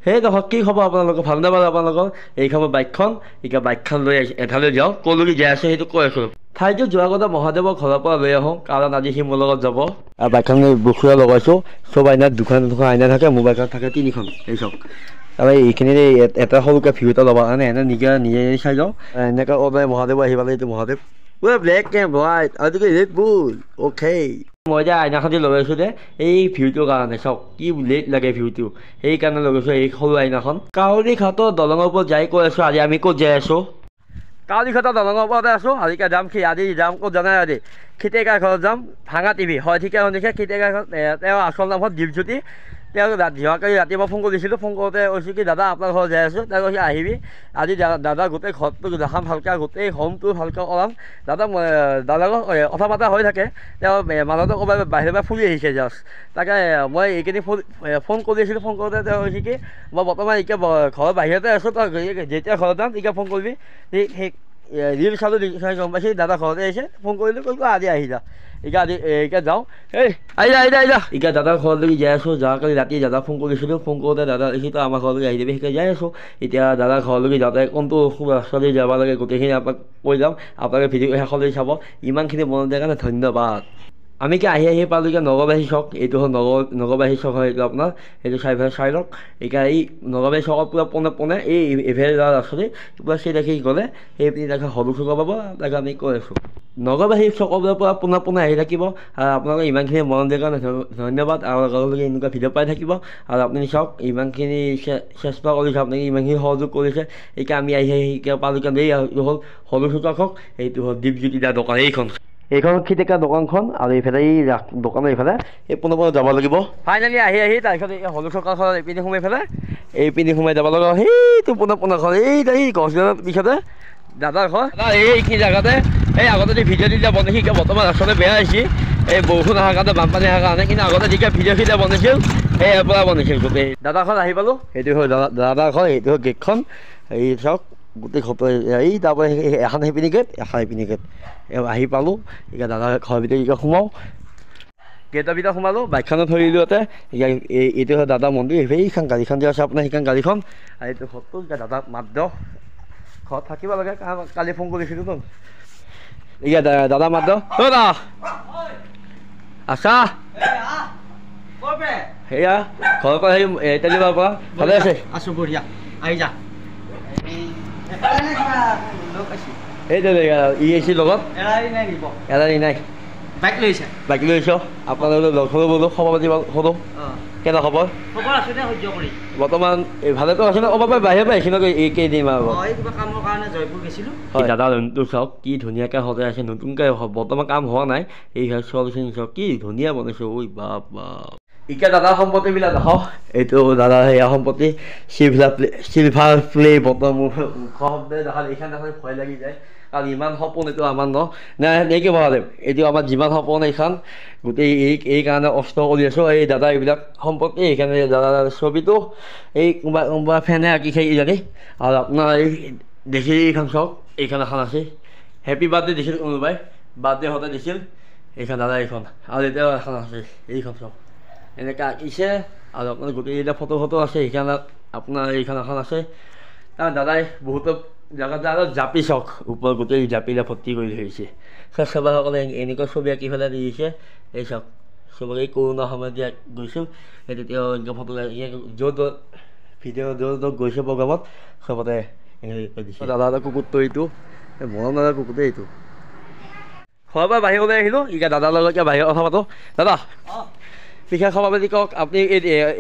সেই নহয় কি খবৰ আপোনালোকৰ ভাল নাপালে আপোনালোকৰ এইখন বাইকখন এতিয়া বাইকখন লৈ এঠাইলৈ যাওঁ ক'লৈকে যাই আছে সেইটো কৈ আছোঁ ঠাইটো যোৱাৰ কথা মহাদেৱৰ ঘৰৰ পৰা লৈ আহোঁ কাৰণ আজি সি মোৰ লগত যাব আৰু বাইকখন বুকুৰা লগাইছোঁ চব আইনাত দুখন আইনা থাকে মোৰ বাইকত থাকে তিনিখন এই চব আৰু এইখিনিতে এটা সৰুকৈ ভিউ এটা ল'ব কাৰণে এনে নিজে নিজে চাই যাওঁ এনেকৈ ওলাই মহাদেৱ আহি পালে এইটো মহাদেৱ ব্লেক এণ্ড হোৱাইট আজিকালি ৰেড বুল অ'কে মই এতিয়া আইনাখন দি লগাইছোঁ যে এই ভিউটোৰ কাৰণে চাওক কি লেট লাগে ভিউটো সেইকাৰণে লগাইছোঁ এই সৰু আইনাখন কাউৰী ঘাটৰ দলঙৰ ওপৰত যাই কৈ আছোঁ আজি আমি ক'ত যাই আছোঁ কাউৰী ঘাটৰ দলঙৰ ওপৰতে আছোঁ আজিকে যাম আজি যাম ক'ত জানাই আজি খিতেকাৰ ঘৰত যাম ভাঙা টিভি হয় ঠিকে শুনিছে খিতেকাৰ ঘৰত তেওঁ আচল নামত দীপজ্যোতি তেওঁ যোৱাকালি ৰাতিপুৱা ফোন কৰিছিলোঁ ফোন কৰোঁতে কৈছোঁ কি দাদা আপোনাৰ ঘৰত যাই আছোঁ তেওঁ কৈছে আহিবি আজি দাদা গোটেই ঘৰটো দেখাম ভালকৈ গোটেই হোমটো ভালকৈ কৰাম দাদাৰ কথা পতা হৈ থাকে তেওঁ মাজতে ক'ৰবাত বাহিৰৰ পৰা ফুৰি আহিছে জাষ্ট তাকে মই এইখিনি ফোন কৰি আছিলোঁ ফোন কৰোঁতে তেওঁ কৈছে কি মই বৰ্তমান এতিয়া ঘৰৰ বাহিৰতে আছোঁ তই যেতিয়া ঘৰত যাম তেতিয়া ফোন কৰিবি সেই ৰিল চালোঁ গম পাইছে দাদা ঘৰতে আহিছে ফোন কৰিলোঁ কৈছোঁ আজি আহি যা এতিয়া যাওঁ এই আহিলা এতিয়া দাদাৰ ঘৰলৈকে যাই আছোঁ যোৱাকালি ৰাতি দাদা ফোন কৰিছিলোঁ ফোন কৰোঁতে দাদা দেখিতো আমাৰ ঘৰলৈকে আহি যাবি সেইকাৰণে যাই আছোঁ এতিয়া দাদাৰ ঘৰলৈকে যাওঁতে কোনটো ৰাস্তালৈ যাব লাগে গোটেইখিনি আপোনাক কৈ যাম আপোনালোকে ভিডিঅ' শেষলৈ চাব ইমানখিনি মনত দিয়াৰ কাৰণে ধন্যবাদ আমি কি আহি পালোঁ এতিয়া নগৰবাহী চক এইটো হ'ল নগৰবাহী চক হয় এইটো আপোনাৰ এইটো চাই লওক এতিয়া এই নগৰবাহী চকৰ পূৰা পোনে এই এভেল যোৱা ৰাস্তাতে পূৰা সেই দেখি গ'লে সেই পিনি তাকে সৰু চুক পাব তাকে আমি কৈ আছোঁ নগৰবাহী চকৰ পৰা পোনে আহি থাকিব আৰু আপোনালোকে ইমানখিনি মনত দিয়াৰ কাৰণে ধন্যবাদ আৰু লগৰলৈকে এনেকুৱা ভিডিঅ' পাই থাকিব আৰু আপুনি চাওক ইমানখিনি চেষ্টা কৰিছে আপোনালোকে ইমানখিনি সহযোগ কৰিছে এতিয়া আমি আহি পালোঁ কাৰণ এইটো হ'ল সৰু চুকা হওক এইটো হ'ল দীপজ্যোতি দা দোকান এইখন খিতেকা দোকানখন আৰু এইফালে এই দোকানৰ এইফালে এই পোনে যাব লাগিব ফাইনেলি আহি তাৰপিছত এই সৰু চকাখন এইপিনে সোমাই পেলাই এইপিনে সোমাই যাব লাগিব সেইটো পোনেখন এই গছডালৰ পিছতে দাদাৰ ঘৰ এইখিনি জেগাতে এই আগতে ভিডিঅ' যেতিয়া বনাইছিল এতিয়া বৰ্তমান ৰাস্তাতে বেয়া হৈছে এই বৰষুণ অহাৰ কাৰণে বানপানী অহাৰ কাৰণে কিন্তু আগতে যেতিয়া ভিডিঅ' বনাইছিল সেই ইয়াৰ পৰা বনাইছিল গোটেই দাদাৰ ঘৰত আহি পালোঁ সেইটো হ'ল দাদাৰ ঘৰ সেইটো হ'ল গেটখন এই চাওক গোটেই ঘৰ এই তাৰপৰা এখন সেইপিনি গেট এখন সেইপিনি গেট আহি পালোঁ এতিয়া দাদাৰ ঘৰৰ ভিতৰত এতিয়া সোমাওঁ গেটৰ ভিতৰত সোমালোঁ বাইকখনত থৈ দিলোঁ ইয়াতে এতিয়া এইটো হ'ল দাদা মন্দিৰ সেইখন গাড়ীখন যে আছে আপোনাৰ সেইখন গাড়ীখন আৰু এইটো ঘৰটো এতিয়া দাদাক মাত দিয়ক ঘৰত থাকিব লাগে কাৰণ কালি ফোন কৰিছিলোঁ ন এতিয়া দাদা মাত দিয়ক দাদা আছা সেয়া ঘৰৰ পৰা সেই তেলিবাৰ পৰা ভালে আছে আছোঁ বঢ়িয়া আহি যা সেইটো ই আহিছিল লগত এৰাৰি নাই বাইক লৈছে আপোনালোকে লগ হ'লোঁ বোলো খবৰ পাতি সোধোঁ কেনে খবৰ বৰ্তমান ভালেতো আছে ন ক'ৰবাৰ পৰা বাহিৰৰ পৰা আহিছিলোঁ এই কেইদিনমান আগত কামৰ কাৰণে জয়পুৰ গৈছিলোঁ হয় দাদা ৰুমটো চাওক কি ধুনীয়াকৈ সজাই আছে নতুনকৈ বৰ্তমান কাম হোৱা নাই এই চলচিন চাওক কি ধুনীয়া বনাইছে ঐ বাপ বাপ এতিয়া দাদাৰ সম্পত্তিবিলাক দেখাওঁ এইটো দাদাৰ সেয়া সম্পত্তি চিলভাৰ প্লে বটৰ মুখৰ শব্দে দেখালে এইখন দেখালে ভয় লাগি যায় কাৰণ ইমান সপোন এইটো আমাৰ নাই কি ভৰালে এইটো আমাৰ যিমান সপোন এইখন গোটেই এই কাৰণে কষ্ট কৰি আছোঁ এই দাদা এইবিলাক সম্পত্তি এইখানে দাদাৰ ছবিটো এই কোনোবা ফেনে আঁকি খাই জানি আৰু আপোনাৰ এই দেখি এইখন চাওক এইখন এখন আছে হেপী বাৰ্থডে দিছিল কোনোবাই বাৰ্থডে হওঁতে দিছিল এইখন দাদা এইখন আৰু এতিয়াও এখন আছে এইখন চাওক এনেকৈ আঁকিছে আৰু আপোনাৰ গোটেই এতিয়া ফটো আছে সেইখন আপোনাৰ এইখন এখন আছে তাৰ দাদাই বহুতো জেগাত আৰু জাপি চাওক ওপৰত গোটেই জাপিলে ভৰ্তি কৰি ধৰিছে স্বেচ্ছাসেৱকসকলে এনেকুৱা ছবি আঁকি পেলাই দি দিছে এই চাওক চবকে এই কৰোণা সময়ত দিয়া গৈছিল সেই তেতিয়া এনেকৈ ফটো য'ত ভিডিঅ' য'ত গৈছে প্ৰগ্ৰামত চবতে এনেকৈ কৰি দিছে দাদা কুকুৰটো এইটো মৰম দাদা কুকুৰটো এইটো খোৱাৰ পৰা বাহিৰলৈ আহিলোঁ এতিয়া দাদাৰ লগত এতিয়া বাহিৰত কথা পাতোঁ দাদা বিশেষ খবৰ পাতি কওক আপুনি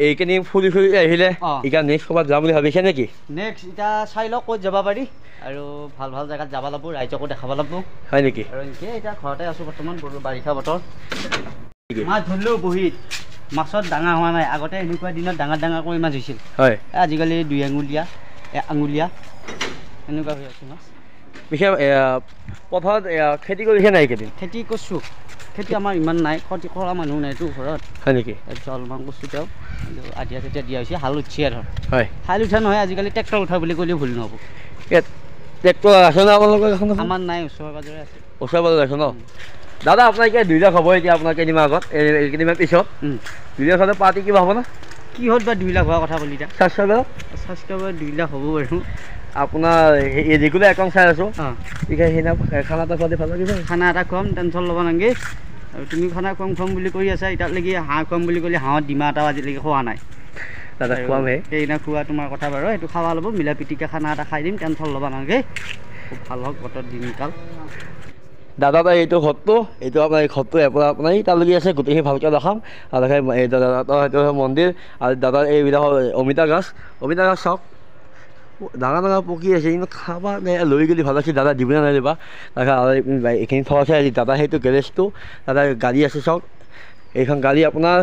এইখিনি ফুৰি আহিলে এতিয়া নেক্সট ক'ৰবাত যাম বুলি ভাবিছে নেকি নেক্সট এতিয়া চাই লওক ক'ত যাব পাৰি আৰু ভাল ভাল জেগাত যাব লাগিব ৰাইজকো দেখাব লাগিব হয় নেকি আৰু এনেকৈ এতিয়া ঘৰতে আছোঁ বৰ্তমান বাৰিষা বতৰ মাছ ধৰিলেও বহীত মাছত ডাঙৰ হোৱা নাই আগতে এনেকুৱা দিনত ডাঙৰকৈ মাছ হৈছিল হয় আজিকালি 2 আঙুলীয়া 1 আঙুলীয়া এনেকুৱা হৈ আছে মাছ বিশেষ পথাৰত খেতি কৰিছে নাই এইকেইদিন খেতি কৰিছোঁ খেতি আমাৰ ইমান নাই খেতি কৰা মানুহ নাইতো ঘৰত হয় নেকি তাৰপিছত অলপমান কৰিছোঁ তেওঁ আধিয়া তেতিয়া দিয়া হৈছে হাল উঠিছে আৰু হয় হাল উঠা নহয় আজিকালি ট্ৰেক্টৰ উঠা বুলি ক'লেও ভুল নহ'ব ট্ৰেক্টৰ আছে ন আপোনালোকৰ এখন আমাৰ নাই ওচৰে পাজৰে আছে ওচৰে পাজৰে আছে ন দাদা আপোনাৰ এতিয়া 2 লাখ হ'ব এতিয়া আপোনাৰ কেইদিনমান আগত কেইদিনমান পিছত 2 লাখ হ'লে পাৰ্টি কিবা হ'ব না কিহত বা 2 লাখ হোৱা কথা ক'লি এতিয়া ছাবস্ক্ৰাইবাৰ ছাবস্ক্ৰাইবাৰ 2 লাখ হ'ব বাৰু আপোনাৰ ৰেগুলাৰ একাউণ্ট চাই আছোঁ অঁ সেইদিনা খানা এটা খোৱাতে ভাল লাগিব খানা এটা খুৱাম টেনশ্যন ল'ব নালাগে আৰু তুমি খানা খুৱাম বুলি কৰি আছা এতিয়ালৈকে হাঁহ খুৱাম বুলি ক'লে হাঁহত ডিমা এটাও আজিলৈকে খোৱা নাই দাদা খুৱামহে সেইদিনা খোৱা তোমাৰ কথা বাৰু সেইটো খাৱা ল'ব মিলা পিটিকা খানা এটা খাই দিম টেনশ্যন ল'ব নালাগে খুব ভাল হওক বতৰ দিনকাল দাদা এইটো ঘৰটো এইটো আপোনাৰ এই ঘৰটো এপৰা আপোনাৰ তালৈকে আছে গোটেইখিনি ভালকৈ দেখাম আৰু দেখাই এই দাদা সেইটো মন্দিৰ আৰু দাদাৰ এইবিলাক অমিতা গাছ চাওক ডাঙৰ ডাঙৰ পকি আছে কিন্তু খাবা লৈ গ'লে ভাল আছে দাদা দিবলৈ নাযাবা তাকে আৰু এইখিনি থোৱাছে আজি দাদা সেইটো গেৰেজটো দাদা গাড়ী আছে চাওক এইখন গাড়ী আপোনাৰ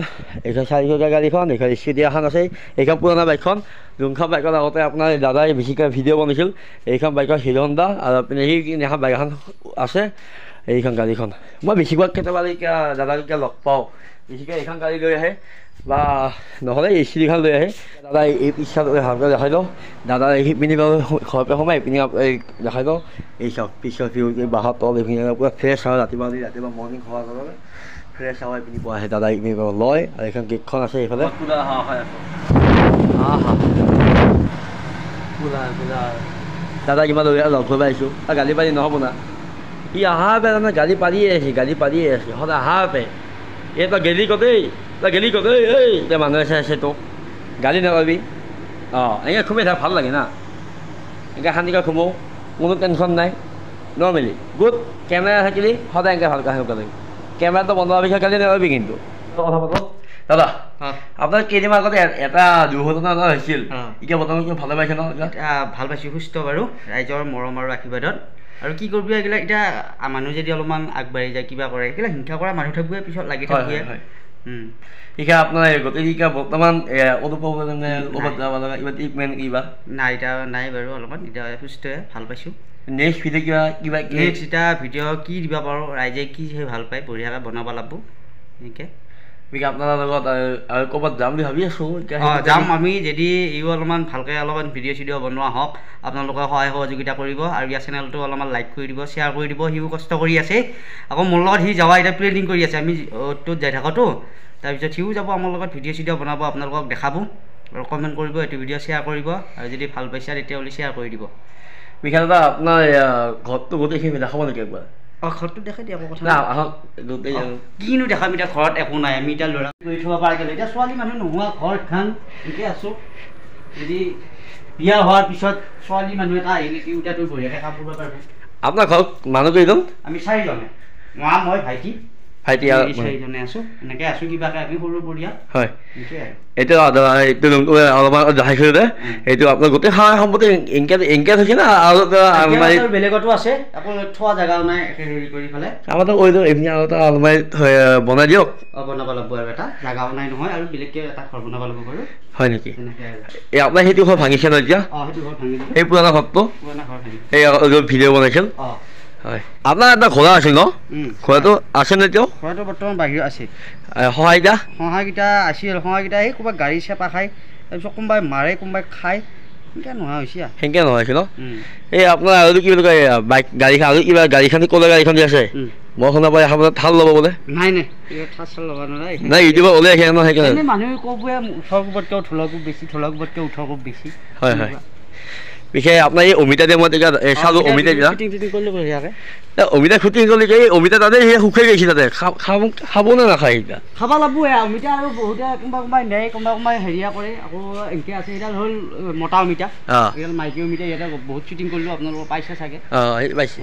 এইখন 4-চকীয়া গাড়ীখন এইখন স্কুটি এখন আছে এইখন পুৰণা বাইকখন যোনখন বাইকত আগতে আপোনাৰ দাদাই বেছিকৈ ভিডিঅ' বনাইছিল এইখন বাইকৰ হিৰ' হণ্ডা আৰু আপুনি সেইখন বাইক এখন আছে এইখন গাড়ীখন মই বেছিভাগ কেতিয়াবা দাদাক এতিয়া লগ পাওঁ বেছিকৈ এইখন গাড়ী লৈ আহে বা নহ'লে স্কুটিখন লৈ আহে দাদা এই পিছাত ভালকৈ দেখাই লওঁ দাদা এইপিনি বাৰু ঘৰৰ পৰা সোমাই এইপিনি দেখাই লওঁ এই চাওক পিছৰ ভিউ এই বাঁহৰ তল এইখিনি পূৰা ফ্ৰেছ হয় ৰাতিপুৱা মৰ্ণিং খোৱাৰ লগে ফ্ৰেছ হাৱা এইপিনি পোৱা আহে দাদা এইপিনি লয় আৰু এইখন গেটখন আছে এইফালে দাদা কিমান লগ কৰিব আহিছোঁ গালি পাৰি নহ'ব না ই আহাৰ পে তাৰমানে গালি পাৰিয়ে আছে সদায় আহাৰ পে এই তই গেলি কতেই এই এতিয়া মানুহে চাই আছে তোক গালি নাপাবি অঁ এনেকৈ খুবেই থাক ভাল লাগে না এনেকৈ শান্তিকৈ খুবও কোনো টেনশ্যন নাই নৰ্মেলি গুড কেমেৰা থাকিলে সদায় এনেকৈ ভালকৈ আহিব লাগে কেমেৰাটো বন্ধ হোৱাৰ পিছত গালি নাপাবি কিন্তু কথা পাতক দাদা আপোনাৰ কেইদিনমান আগতে এটা দুৰ্ঘটনা এটা হৈছিল এতিয়া বৰ্তমান কিয় ভালে পাইছে ন ভাল পাইছোঁ সুস্থ বাৰু ৰাইজৰ মৰম আৰু আশীৰ্বাদত আৰু কি কৰিব এইগিলা এতিয়া মানুহ যদি অলপমান আগবাঢ়ি যায় কিবা কৰে এইগিলা হিংসা কৰা মানুহ থাকিবই পিছত লাগি থাকিবই এতিয়া আপোনাৰ গোটেই বৰ্তমান অনুভৱ কিবা ট্ৰিটমেণ্ট কিবা নাই এতিয়া নাই বাৰু অলপমান এতিয়া সুস্থই ভাল পাইছোঁ নেক্সট ভিডিঅ' কিবা নেক্সট এতিয়া ভিডিঅ' কি দিব পাৰোঁ ৰাইজে কি ভাল পায় বঢ়িয়াকৈ বনাব লাগিব এনেকৈ আপোনাৰ লগত আৰু ক'ৰবাত যাম বুলি ভাবি আছোঁ যাম আমি যদি ইও অলপমান ভালকৈ অলপমান ভিডিঅ' চিডিঅ' বনোৱা হওক আপোনালোকে সহায় সহযোগিতা কৰিব আৰু ইয়াৰ চেনেলটো অলপমান লাইক কৰি দিব শ্বেয়াৰ কৰি দিব সিও কষ্ট কৰি আছে আকৌ মোৰ লগত সি যাৱা এতিয়া প্লেনিং কৰি আছে আমি অ'টোত যাই থাকোঁতো তাৰপিছত সিও যাব আমাৰ লগত ভিডিঅ' চিডিঅ' বনাব আপোনালোকক দেখাব আৰু কমেণ্ট কৰিব এইটো ভিডিঅ' শ্বেয়াৰ কৰিব আৰু যদি ভাল পাইছে তেতিয়াহ'লে শ্বেয়াৰ কৰি দিব বিশাল দাদা আপোনাৰ ঘৰটো গোটেইখিনি দেখাব নেকি একবাৰ ঘৰটো দেখাই দিয়া কথা কিনো দেখাম এতিয়া ঘৰত একো নাই আমি এতিয়া ল'ৰা কৰি থ'ব পাৰে গ'লে এতিয়া ছোৱালী মানুহ নোহোৱা ঘৰ খান এনেকৈ আছোঁ যদি বিয়া হোৱাৰ পিছত ছোৱালী মানুহ এটা আহিলে তিনিওটাতো বঢ়িয়াকৈ কাম কৰিব পাৰিব আপোনাৰ ঘৰত মানুহ কেইজন আমি 4জনে মই ভাইটি 4জনে আছোঁ এনেকৈ আছোঁ কিবাকৈ আমি সৰু পৰিয়াল হয় এতিয়া অলপমান দেখাইছোঁ যে এইটো আপোনাৰ গোটেই সাৰ সম্পত্তি এংকে থৈছে না আৰু বেলেগতো আছে আকৌ থোৱা জেগাও নাই হেৰি কৰি পেলাই আমাৰতো কৈ দিওঁ এইখিনি আৰু এটা আলমাৰি বনাই দিয়ক বনাব লাগিব আৰু এটা জেগাও নাই নহয় আৰু বেলেগকৈ এটা ঘৰ বনাব লাগিব বাৰু হয় নেকি এই আপোনাৰ সেইটো ঘৰ ভাঙিছে ন এতিয়া সেইটো ঘৰ ভাঙিছে এই পুৰণা ঘৰটো এই ভিডিঅ' বনাইছিল হয় আপোনাৰ এটা ঘোঁৰা আছিল ন ঘোঁৰাটো আছে নে এতিয়াও ঘোঁৰাটো বৰ্তমান বাহিৰত আছে সহায়কেইটা আছিল সহায়কেইটা এই ক'ৰবাত গাড়ী চেপা খায় তাৰপিছত কোনোবাই মাৰে কোনোবাই খায় সেনেকৈ নোহোৱা হৈছে সেনেকৈ নোহোৱা হৈছে ন এই আপোনাৰ আৰু কি বুলি কয় বাইক গাড়ীখন আৰু কিবা গাড়ীখন ক'লে গাড়ীখন দি আছে মই শুনা পাই আপোনাৰ থাল ল'ব বোলে নাই থাল চাল ল'ব নোৱাৰে নাই ইউটিউবত ওলাই আহে ন সেইকাৰণে মানুহে ক'ব ওঠৰ কোবতকৈ ওঠৰ কোব বেছি ওঠৰ কোব বেছি হয় বিশেষ আপোনাৰ এই অমিতা দিয়ে মই এতিয়া চালোঁ অমিতা দিয়া অমিতা খুটি গ'লে এই অমিতা তাতে সেই শুকাই গৈছে তাতে খাব নে নাখায় এতিয়া খাব লাগিব অমিতা আৰু বহুতে কোনোবাই নেয় কোনোবাই হেৰিয়া কৰে আকৌ এনেকৈ আছে এডাল হ'ল মতা অমিতা এডাল মাইকী অমিতা ইয়াতে বহুত শ্বুটিং কৰিলোঁ আপোনালোকে পাইছে চাগে পাইছে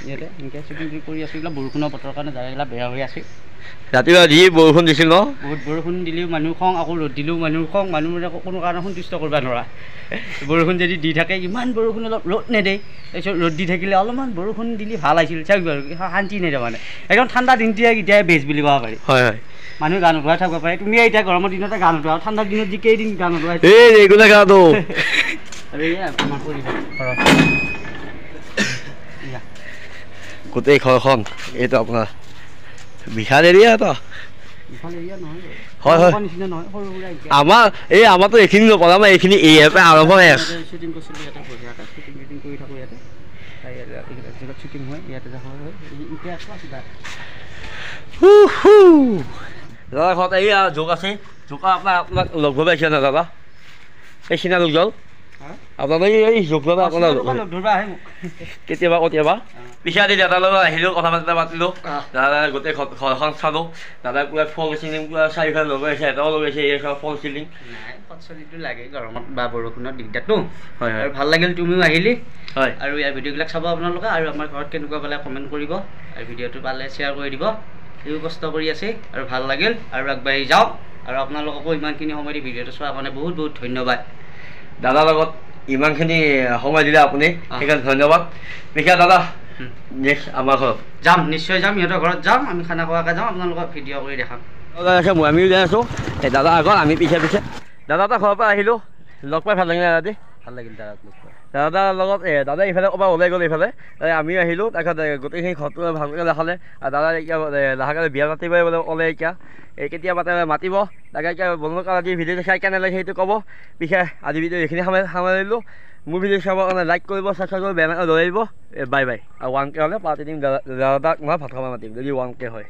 ইয়াতে এনেকৈ শ্বুটিং কৰি আছোঁ এইবিলাক বৰষুণৰ বতৰৰ কাৰণে জেগাবিলাক বেয়া হৈ আছে ৰাতিপুৱা যি বৰষুণ দিছিল ন বহুত বৰষুণ দিলেও মানুহ খং আকৌ ৰ'দ দিলেও মানুহ খং মানুহবোৰে কোনো কাৰণে সন্তুষ্ট কৰিব নোৱাৰা বৰষুণ যদি দি থাকে ইমান বৰষুণ অলপ ৰ'দ নেদে তাৰপিছত ৰ'দ দি থাকিলে অলপমান বৰষুণ দিলে ভাল আহিছিল চাওক বাৰু শান্তি নেদে মানে একদম ঠাণ্ডা দিনটোৱে এতিয়াই বেষ্ট বুলি ক'ব পাৰি হয় হয় মানুহে গান উঠোৱাই থাকিব পাৰে তুমি এতিয়া গৰমৰ দিনতে গান উঠোৱা ঠাণ্ডাৰ দিনত যি কেইদিন গান উঠোৱাই গোটেই ঘৰখন এইটো আপোনাৰ বিশাল এৰিয়া এটা হয় হয় আমাৰ এই আমাৰতো এইখিনি নপৰা আমাৰ এইখিনি ইয়াৰ পৰা আৰম্ভ হৈ আছে শ্বুটিং কৰিছিলোঁ ইয়াতে বঢ়িয়াকৈ শ্বুটিং কৰি থাকোঁ ইয়াতে শ্বুটিং হয় ইয়াতে দাদা ঘৰত এই জোক আছে জোকা আপোনাক লগ ধৰিব আহিছে না দাদা এই চিনা লোকজন আপোনালোকে এই জোক ল'বা আপোনাৰ কেতিয়াবা কেতিয়াবা পিছে আজি দাদাৰ লগত আহিলোঁ কথা পাতিলোঁ দাদা গোটেই ঘৰখন চালোঁ দাদাই পুৰা ফল চিলিং পুৰা চাৰিফালে লগাইছে এটাও লগাইছে এই চব ফল চিলিং চলিটো লাগে গৰমত বা বৰষুণত দিগদাৰটো হয় আৰু ভাল লাগিল তুমিও আহিলি হয় আৰু ইয়াৰ ভিডিঅ'বিলাক চাব আপোনালোকে আৰু আমাৰ ঘৰত কেনেকুৱা পালে কমেণ্ট কৰিব আৰু ভিডিঅ'টো পালে শ্বেয়াৰ কৰি দিব সিও কষ্ট কৰি আছে আৰু ভাল লাগিল আৰু আগবাঢ়ি যাওক আৰু আপোনালোককো ইমানখিনি সময় দি ভিডিঅ'টো চোৱাৰ কাৰণে বহুত বহুত ধন্যবাদ দাদাৰ লগত ইমানখিনি সময় দিলে আপুনি সেইকাৰণে ধন্যবাদ পিছে দাদা নেক্সট আমাৰ ঘৰত যাম নিশ্চয় যাম সিহঁতৰ ঘৰত যাম আমি খানা খোৱাকৈ যাম আপোনালোকক ভিডিঅ' কৰি দেখাম মই আমিও যাই আছোঁ এই দাদা আগত আমি পিছে দাদা এটা ঘৰৰ পৰা আহিলোঁ লগ পাই ভাল লাগিলে দাদা ভাল লাগিল দাদাক লগ পাই দাদাৰ লগত দাদা ইফালে ক'ৰবাত ওলাই গ'ল এইফালে আমিও আহিলোঁ তাৰপিছত গোটেইখিনি ঘৰটো ভালকৈ দেখালে আৰু দাদা এতিয়া লাহেকৈ বিয়া পাতিবই বোলে ক'লে এতিয়া এই কেতিয়া মাতিব তাকে এতিয়া বন্ধুক আজি ভিডিঅ'টো চাই কেনে লাগে সেইটো ক'ব পিছে আজি ভিডিঅ' এইখিনি সামৰিলোঁ মোৰ ভিডিঅ' চাবৰ কাৰণে লাইক কৰিব ছাবস্ক্ৰাইব কৰিব বেয়া ধৰিব বাই বাই আৰু 1K হ'লে পাৰ্টি দিম দাদাক মই ভাত খাব মাতিম যদি 1K হয়